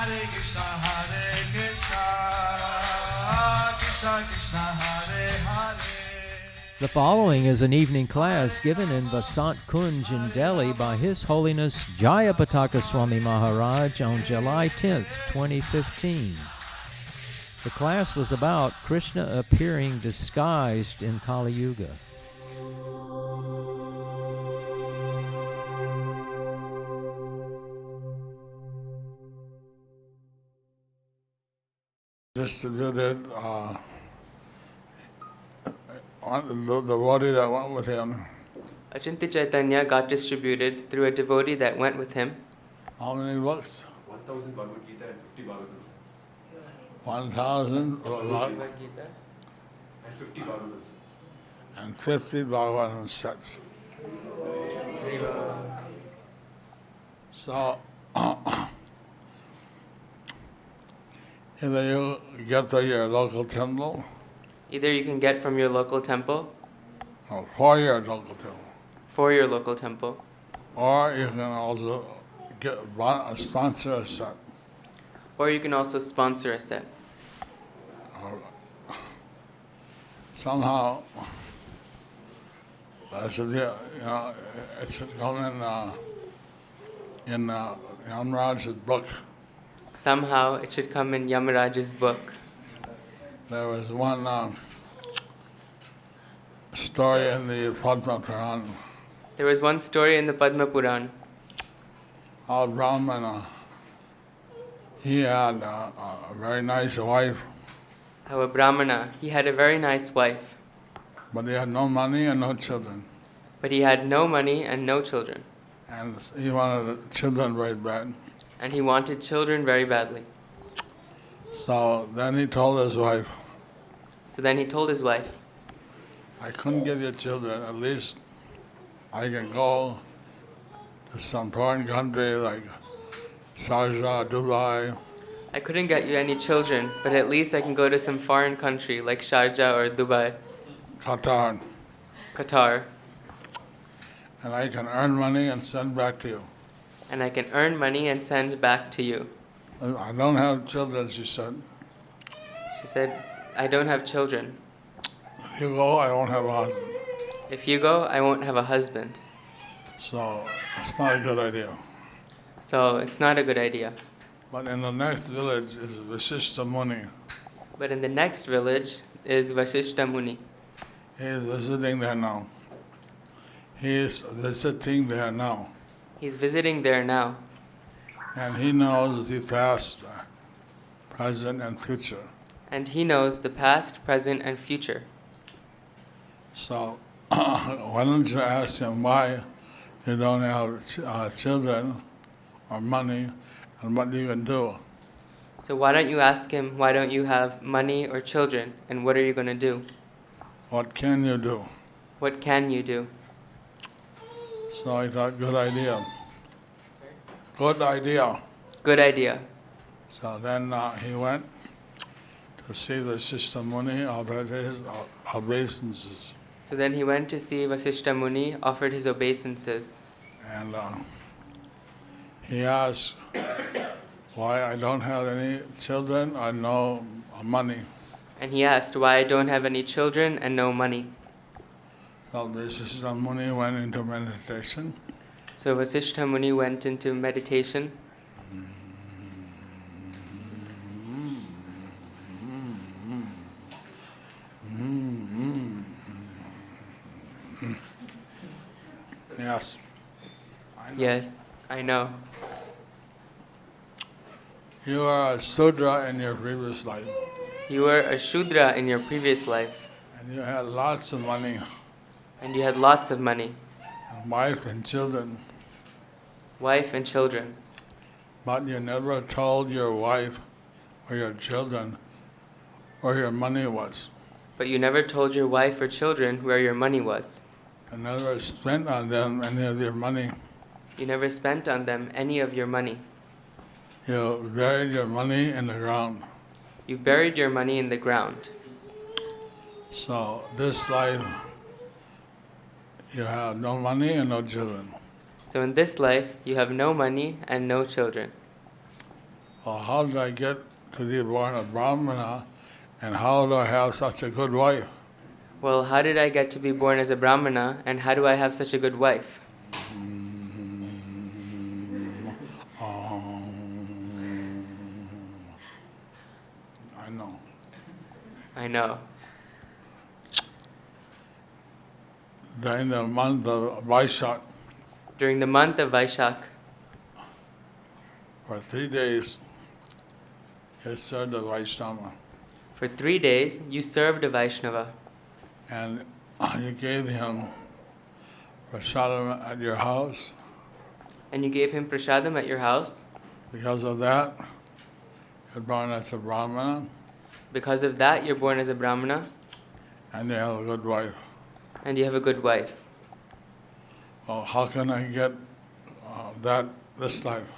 Hare Krishna, Krishna Krishna, Hare Hare. The following is an evening class given in Vasant Kunj in Delhi by His Holiness Jayapataka Swami Maharaj on July 10th, 2015. The class was about Krishna appearing disguised in Kali Yuga. Distributed the devotee that went with him. Achintya Chaitanya got distributed through a devotee that went with him. How many books? 1,000 Bhagavad Gita and 50 Bhagavatam. 1,000 Bhagavad Gitas And 50 Bhagavatam. and 50 Bhagavatam sets. So, either you get to your local temple, Either you can get from your local temple, or for your local temple, or you can also sponsor a set. or you can also sponsor a set. Somehow, I said, it should come in Yamaraj's book. Somehow it should come in Yamaraj's book. There was one story in the Padma Puran. There was one story in the Padma Puran. How Brahmana, he had a very nice wife, How a Brahmana, he had a very nice wife, but he had no money and no children. but he had no money and no children. And he wanted children very bad. And he wanted children very badly. So then he told his wife, So then he told his wife, I couldn't give you children, at least I can go to some foreign country like Sharjah, Dubai, I couldn't get you any children, but at least I can go to some foreign country like Sharjah or Dubai, Qatar, Qatar, and I can earn money and send back to you. and I can earn money and send back to you. I don't have children, she said. She said, I don't have children. If you go, I won't have a husband. If you go, I won't have a husband. So it's not a good idea. So it's not a good idea. But in the next village is Vasishta Muni. But in the next village is Vasishta Muni. He is visiting there now. He is visiting there now. He's visiting there now. And he knows the past, present, and future. And he knows the past, present, and future. So why don't you ask him why you don't have children or money and what you can do? So why don't you ask him, why don't you have money or children, and what are you going to do? What can you do? What can you do? So I thought, good idea. Good idea. Good idea. So then he went to see the Vasishta Muni, offered his obeisances. So then he went to see Vasishta Muni, offered his obeisances. And he asked why I don't have any children or no money. And he asked why I don't have any children and no money. So Vasishta Muni went into meditation. So Vasishta Muni went into meditation. Yes. Yes, I know. You are a Sudra in your previous life. You were a Shudra in your previous life. And you had lots of money, And you had lots of money, and wife and children. wife and children. But you never told your wife or your children where your money was. But you never told your wife or children where your money was. You never spent on them any of your money. You never spent on them any of your money. You buried your money in the ground. You buried your money in the ground. So this life, you have no money and no children. So in this life, you have no money and no children. well, how did I get to be born a Brahmana, and how do I have such a good wife? Well, how did I get to be born as a Brahmana, and how do I have such a good wife? I know. I know. During the month of Vaishak, During the month of Vaishak, for 3 days, he served the Vaishnava, for 3 days, you served a Vaishnava, and you gave him prasadam at your house. and you gave him prasadam at your house. Because of that, you're born as a Brahmana, Because of that, you're born as a Brahmana, and you have a good wife. and you have a good wife. Well, how can I get that this life?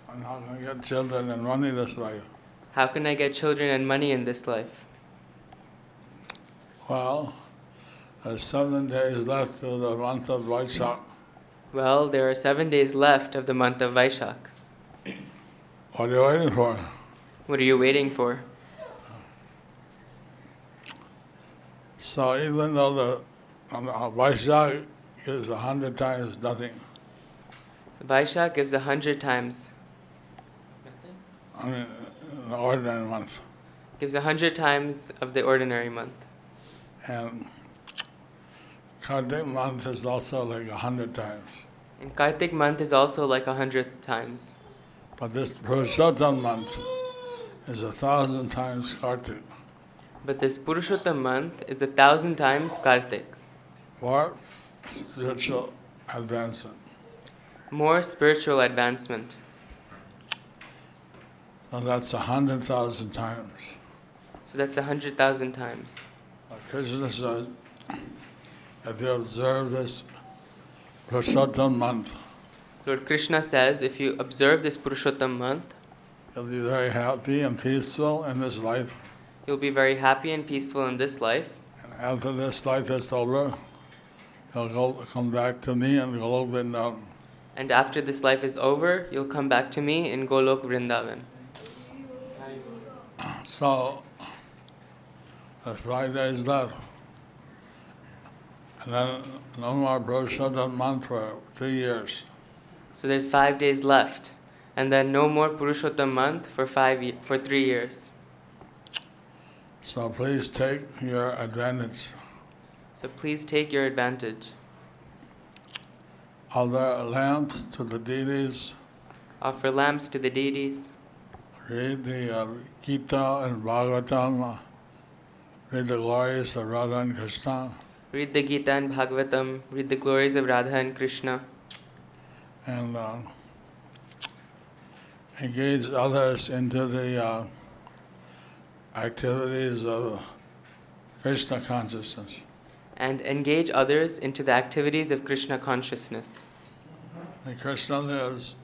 And how can I get children and money this life? How can I get children and money in this life? Well, there's 7 days left to the month of Vaishak. Well, there are 7 days left of the month of Vaishak. What are you waiting for? What are you waiting for? So even though the Vaishak is 100 times nothing, So Vaishak gives 100 times. I mean, the ordinary month. Gives 100 times of the ordinary month. And Kartik month is also like 100 times. And Kartik month is also like 100 times. But this Purushottam month is 1,000 times Kartik. But this Purushottam month is 1,000 times Kartik. For spiritual advancement. More spiritual advancement. So that's 100,000 times. So that's 100,000 times. Krishna says, if you observe this Purushottam month, Lord Krishna says, if you observe this Purushottam month, you'll be very happy and peaceful in this life. you'll be very happy and peaceful in this life. And after this life is over, you'll come back to me and go Vrindavan. And after this life is over, you'll come back to me in Golok Vrindavan. So, there's 5 days left. And then no more Purushottam month for 3 years. So there's 5 days left. And then no more Purushottam month for 3 years. So please take your advantage. So please take your advantage. Offer lamps to the deities. Offer lamps to the deities. Read the Gita and Bhagavatam. Read the glories of Radha and Krishna. Read the Gita and Bhagavatam. Read the glories of Radha and Krishna. And engage others into the activities of Krishna consciousness. And engage others into the activities of Krishna consciousness. And Krishna lives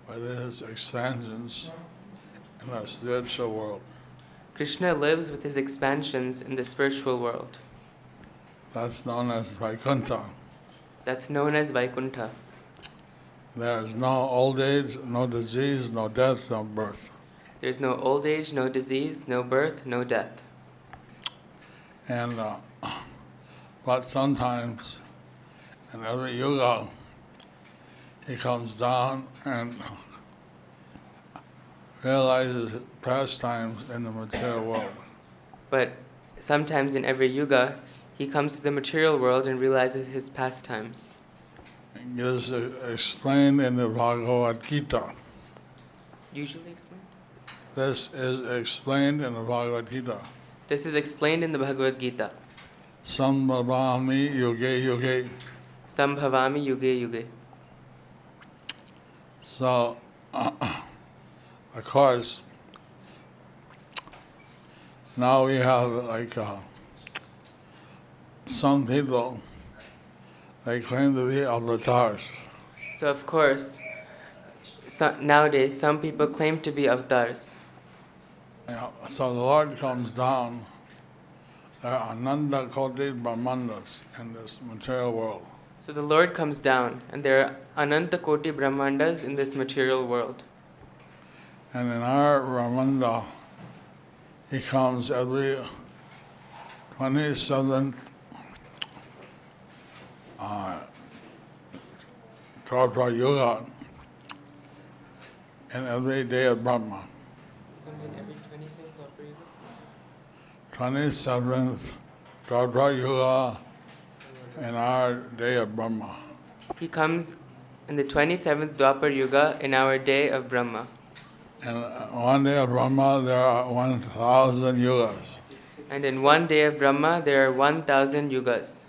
with his expansions in the spiritual world. Krishna lives with his expansions in the spiritual world. That's known as Vaikuntha. That's known as Vaikuntha. There is no old age, no disease, no death, no birth. There's no old age, no disease, no birth, no death. And but sometimes in every yuga, he comes down and realizes pastimes in the material world. But sometimes in every yuga, he comes to the material world and realizes his pastimes. It is explained in the Bhagavad Gita. Usually explained? This is explained in the Bhagavad Gita. This is explained in the Bhagavad Gita. Sambhavami yuge yuge. Sambhavami yuge yuge. So, of course, now we have like some people, they claim to be avatars. So of course, nowadays some people claim to be avatars. Yeah, so the Lord comes down, there are Ananda Koti Brahmandas in this material world. So the Lord comes down and there are Ananta Koti Brahmandas in this material world. And in our Ramanda, he comes every 27th Tatra Yuga and every day of Brahma. He comes in every 27th Dwapar Yuga? 27th Tatra Yuga in our day of Brahma. He comes in the 27th Dwapar Yuga in our day of Brahma. And one day of Brahma, there are 1,000 yugas. And in one day of Brahma, there are 1,000 yugas.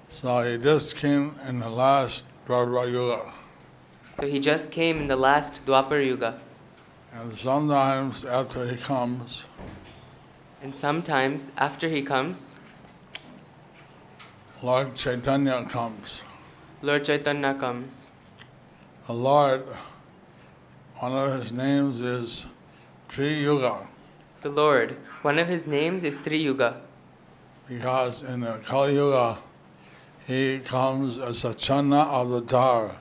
So he just came in the last Dwapara Yuga. So he just came in the last Dwapar Yuga. And sometimes after he comes, And sometimes after he comes, Lord Chaitanya comes. Lord Chaitanya comes. The Lord, one of his names is Tri Yuga, The Lord, one of his names is Tri Yuga, because in the Kali Yuga, he comes as a Channa avatar.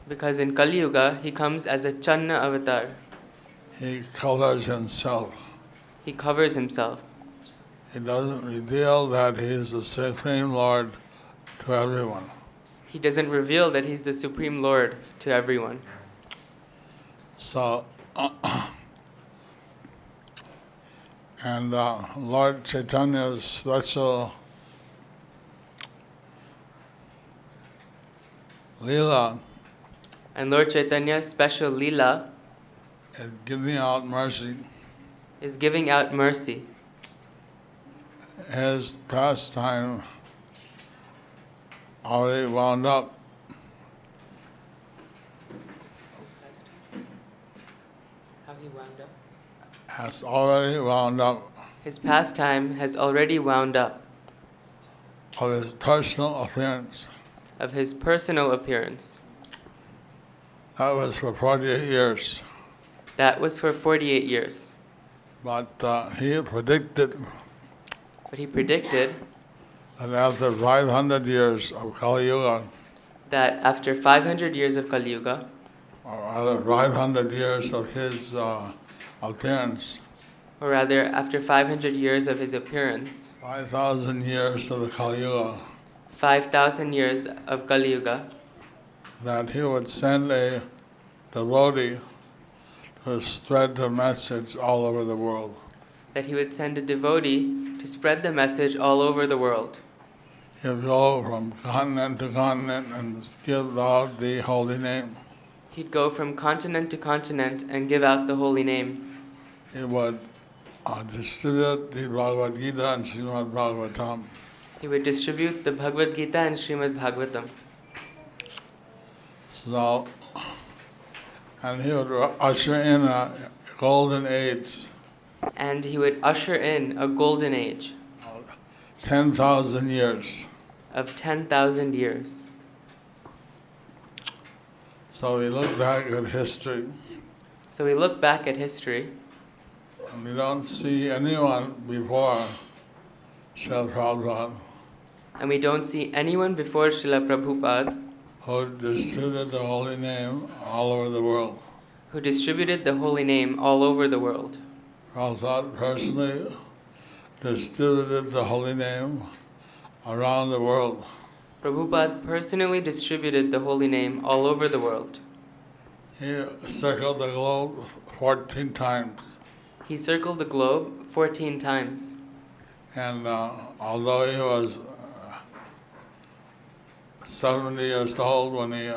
because in Kali Yuga he comes as a Channa avatar. He covers himself. He covers himself. He doesn't reveal that he is the Supreme Lord to everyone. He doesn't reveal that he's the Supreme Lord to everyone. So, and Lord Chaitanya's special Leela And Lord Chaitanya's special Leela is giving out mercy. is giving out mercy. His pastime already wound up. How he wound up? Has already wound up His pastime has already wound up of his personal appearance. of his personal appearance. That was for 48 years. That was for 48 years. But he predicted But he predicted that after 500 years of Kali Yuga, that after 500 years of Kali Yuga, or rather 500 years of his appearance, or rather after 500 years of his appearance, 5,000 years of the Kali Yuga, 5,000 years of Kali Yuga, that he would send a devotee to spread the message all over the world. that he would send a devotee to spread the message all over the world. He would go from continent to continent and give out the holy name. He'd go from continent to continent and give out the holy name. He would distribute the Bhagavad Gita and Srimad Bhagavatam. He would distribute the Bhagavad Gita and Srimad Bhagavatam. So, and he would usher in a golden age, And he would usher in a golden age 10,000 years. of 10,000 years. So we look back at history So we look back at history and we don't see anyone before Srila Prabhupada and we don't see anyone before Srila Prabhupada who distributed the holy name all over the world. who distributed the holy name all over the world. Prabhupada personally distributed the holy name around the world. Prabhupada personally distributed the holy name all over the world. He circled the globe 14 times. He circled the globe 14 times. And although he was 70 years old when he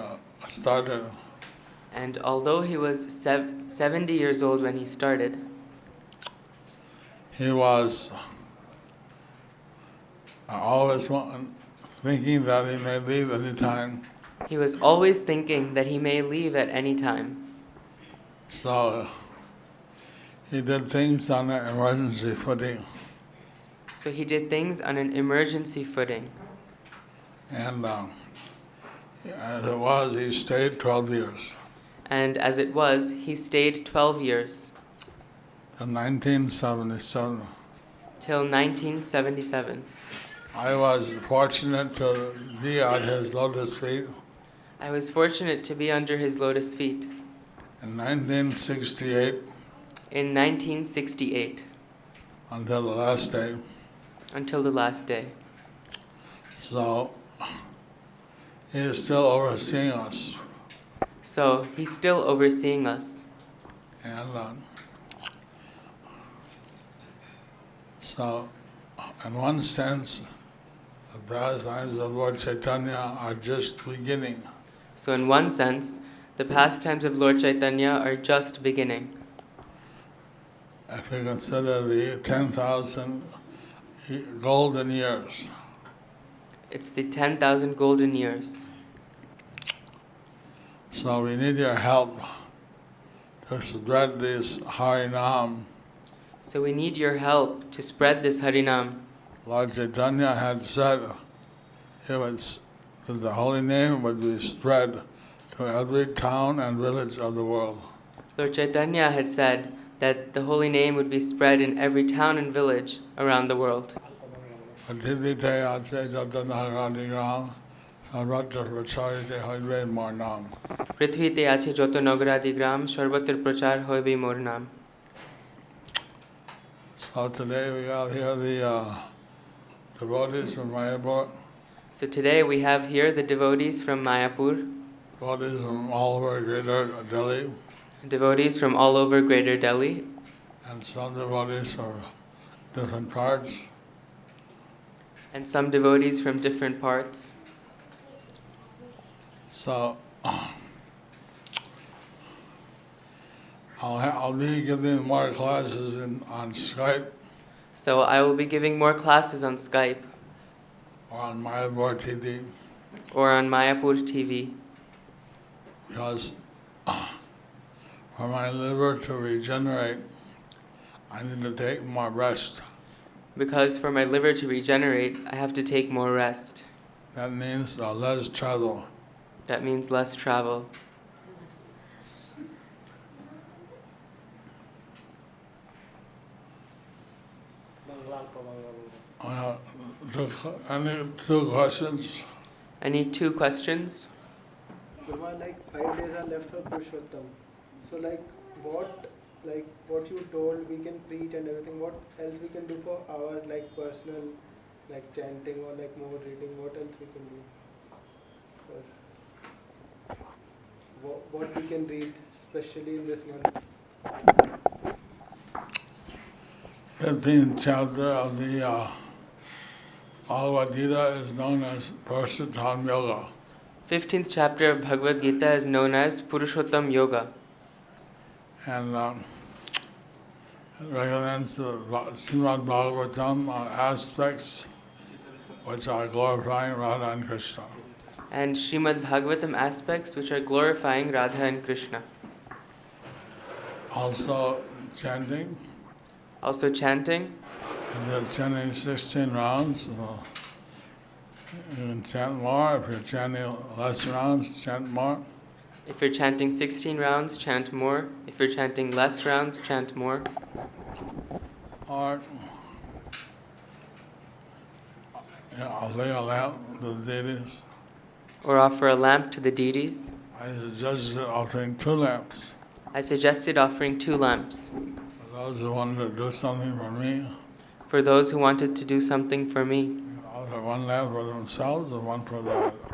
started, And although he was 70 years old when he started, he was always thinking that he may leave any time. he was always thinking that he may leave at any time. So he did things on an emergency footing. So he did things on an emergency footing. And as it was, he stayed 12 years. And as it was, he stayed 12 years, In 1977, till 1977. I was fortunate to be at his lotus feet. I was fortunate to be under his lotus feet in 1968 in 1968 until the last day. until the last day. So he is still overseeing us. So he's still overseeing us. And so, in one sense, the pastimes of Lord Chaitanya are just beginning. So in one sense, the pastimes of Lord Chaitanya are just beginning. If we consider the 10,000 golden years, It's the 10,000 golden years. so we need your help to spread this Harinam. So we need your help to spread this Harinam. Lord Chaitanya had said that the holy name would be spread to every town and village of the world. Lord Chaitanya had said that the holy name would be spread in every town and village around the world. পৃথিবীতে আছে যত নগরাদি গ্রাম সর্বত্র প্রচার হইবে মোর নাম. So today we have here the devotees from Mayapur, So today we have here the devotees from Mayapur, devotees from all over Greater Delhi, devotees from all over Greater Delhi, and some devotees from different parts. and some devotees from different parts. So I'll be giving more classes on Skype So I will be giving more classes on Skype or on Mayapur TV or on Mayapur TV because for my liver to regenerate, I need to take more rest. because for my liver to regenerate, I have to take more rest. That means less travel. That means less travel. Any two questions? I need 2 questions. Gurma, like 5 days are left for Purushottam. So what you told, we can preach and everything. What else we can do for our personal chanting or more reading? What else we can do? What we can read, especially in this month? 15th chapter of the Bhagavad Gita is known as Purushottam Yoga. 15th chapter of Bhagavad Gita is known as Purushottam Yoga. And it recommends the Srimad Bhagavatam aspects which are glorifying Radha and Krishna. And Srimad Bhagavatam aspects which are glorifying Radha and Krishna. Also chanting. Also chanting. And they're chanting 16 rounds. So you can chant more. If you're chanting less rounds, chant more. If you're chanting 16 rounds, chant more. If you're chanting less rounds, chant more. Or I'll lay a lamp to the deities. Or offer a lamp to the deities. I suggested offering 2 lamps. I suggested offering 2 lamps. For those who wanted to do something for me, For those who wanted to do something for me, offer 1 lamp for themselves and 1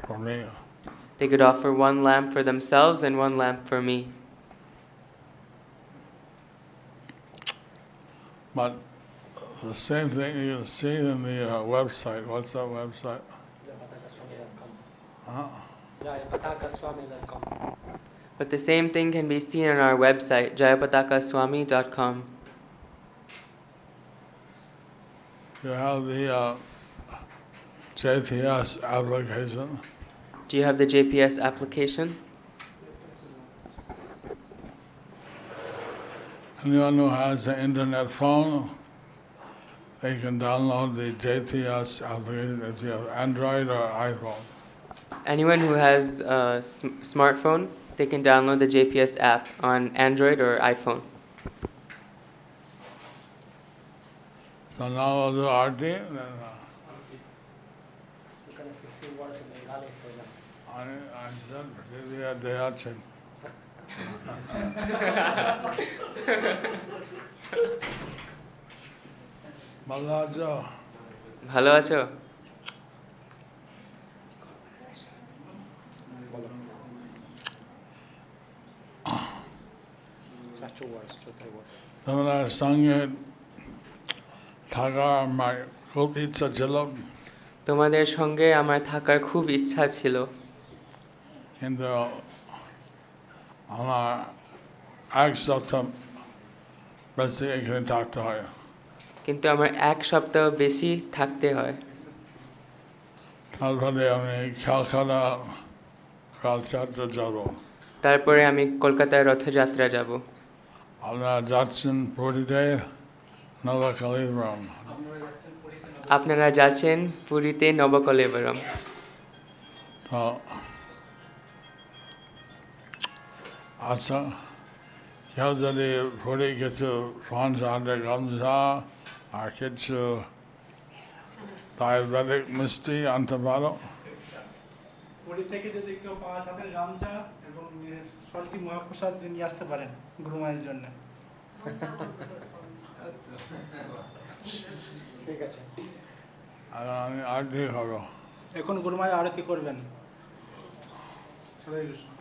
for me. they could offer 1 lamp for themselves and 1 lamp for me. But the same thing you can see in the website. What's that website? H.H.Jayapataka.com. But the same thing can be seen on our website, Jayapatakaswami.com. You have the JPS application. Do you have the JPS application? Anyone who has an internet phone, they can download the JPS application if you have Android or iPhone. Anyone who has a smartphone, they can download the JPS app on Android or iPhone. So now we'll do Arti. Then, You can speak few words in Bengali for them. I একজন video দেয়া আছেন। ভালো আছো? ভালো আছো? তোমার সঙ্গে থাকার আমার খুব ইচ্ছা ছিল, তোমাদের সঙ্গে আমার থাকার খুব ইচ্ছা ছিল, কিন্তু আমার এক সপ্তাহ বেশি এখানে থাকতে হয়। কিন্তু আমার 1 সপ্তাহ বেশি থাকতে হয়। তারপরে আমি ক্যালকাটা রথযাত্রা যাব। তারপরে আমি কলকাতায় রথযাত্রা যাব। আপনারা যাচ্ছেন পুরীতে নবকলেবরম। আপনারা যাচ্ছেন পুরীতে নবকলেবরম। তো আচ্ছা, কেউ যদি পুরী কিছু পঞ্চায়েতের গামছা আর কিছু আয়ুর্বেদিক মিষ্টি আনতে পারো। পুরী থেকে যদি কেউ 5 হাতের গামছা এবং সল্টি মহাপ্রসাদ নিয়ে আসতে পারেন গুরুমায়ের জন্য। ঠিক আছে, আর আমি আরতি করো। এখন গুরুমায় আরতি করবেন। হরে কৃষ্ণ।